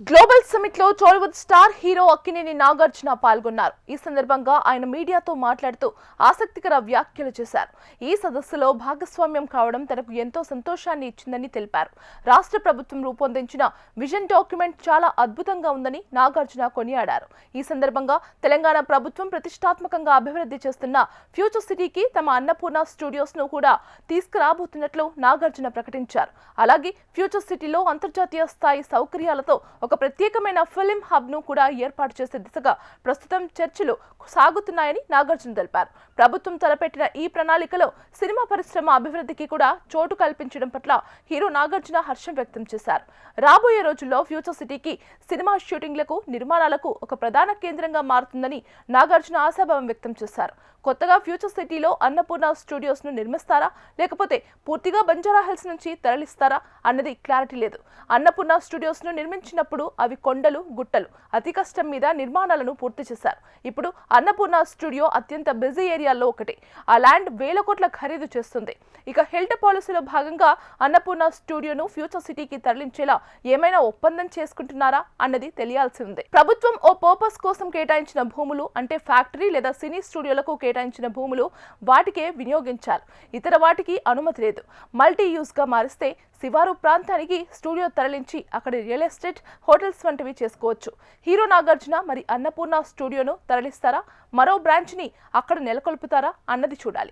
Global summit లో Tollywood star hero Akkineni Nagarjuna పాల్గొన్నారు. ఈ సందర్భంగా ఆయన మీడియాతో మాట్లాడుతూ ఆసక్తికర వ్యాఖ్యలు చేశారు. ఈ సదస్సులో భాగస్వామ్యం కావడం తనకు ఎంతో సంతోషాన్ని ఇచ్చిందని తెలిపారు. రాష్ట్ర ప్రభుత్వం రూపొందించిన విజన్ డాక్యుమెంట్ చాలా అద్భుతంగా ఉందని నాగార్జున కొనియాడారు. ఈ సందర్భంగా తెలంగాణ ప్రభుత్వం ప్రతిష్టాత్మకంగా అభివృద్ధి చేస్తున్న ఫ్యూచర్ సిటీకి తమ అన్నపూర్ణ స్టూడియోస్ ను కూడా తీసుకురాబోతున్నట్లు నాగార్జున ప్రకటించారు. అలాగే ఫ్యూచర్ సిటీలో అంతర్జాతీయ స్థాయి సౌకర్యాలతో ఒక ప్రత్యేకమైన ఫిల్మ్ హబ్ ను కూడా ఏర్పాటు చేసే దిశగా ప్రస్తుతం చర్చలు సాగుతున్నాయని నాగార్జున తెలిపారు. ప్రభుత్వం తలపెట్టిన ఈ ప్రణాళికలో సినిమా పరిశ్రమ అభివృద్ధికి కూడా చోటు కల్పించడం పట్ల హీరో నాగార్జున హర్షం వ్యక్తం చేశారు. రాబోయే రోజుల్లో ఫ్యూచర్ సిటీకి సినిమా షూటింగ్లకు, నిర్మాణాలకు ఒక ప్రధాన కేంద్రంగా మారుతుందని నాగార్జున ఆశాభావం వ్యక్తం చేశారు. కొత్తగా ఫ్యూచర్ సిటీలో అన్నపూర్ణ స్టూడియోస్ ను నిర్మిస్తారా, లేకపోతే పూర్తిగా బంజారా హిల్స్ నుంచి తరలిస్తారా అన్నది క్లారిటీ లేదు. అన్నపూర్ణ స్టూడియోస్ ను నిర్మించినప్పుడు అవి కొండలు, గుట్టలు, అతి కష్టం మీద నిర్మాణాలను పూర్తి చేశారు. ఇప్పుడు అన్నపూర్ణ స్టూడియో అత్యంత బిజీ ఏరియాల్లో ఒకటి. ఆ ల్యాండ్ 1000 కోట్ల ఖరీదు చేస్తుంది. ఇక హెల్త్ పాలసీలో భాగంగా అన్నపూర్ణ స్టూడియోను ఫ్యూచర్ సిటీకి తరలించేలా ఏమైనా ఒప్పందం చేసుకుంటున్నారా అన్నది తెలియాల్సి ఉంది. ప్రభుత్వం ఓ పర్పస్ కోసం కేటాయించిన భూములు, అంటే ఫ్యాక్టరీ లేదా సినీ స్టూడియోలకు కేటాయించిన భూములు వాటికే వినియోగించాలి. ఇతర వాటికి అనుమతి లేదు. మల్టీ యూజ్ గా మారిస్తే శివారు ప్రాంతానికి స్టూడియో తరలించి అక్కడ రియల్ ఎస్టేట్, హోటల్స్ వంటివి చేసుకోవచ్చు. హీరో నాగార్జున మరి అన్నపూర్ణ స్టూడియోను తరలిస్తారా, మరో బ్రాంచ్ ని అక్కడ నెలకొల్పుతారా అన్నది చూడాలి.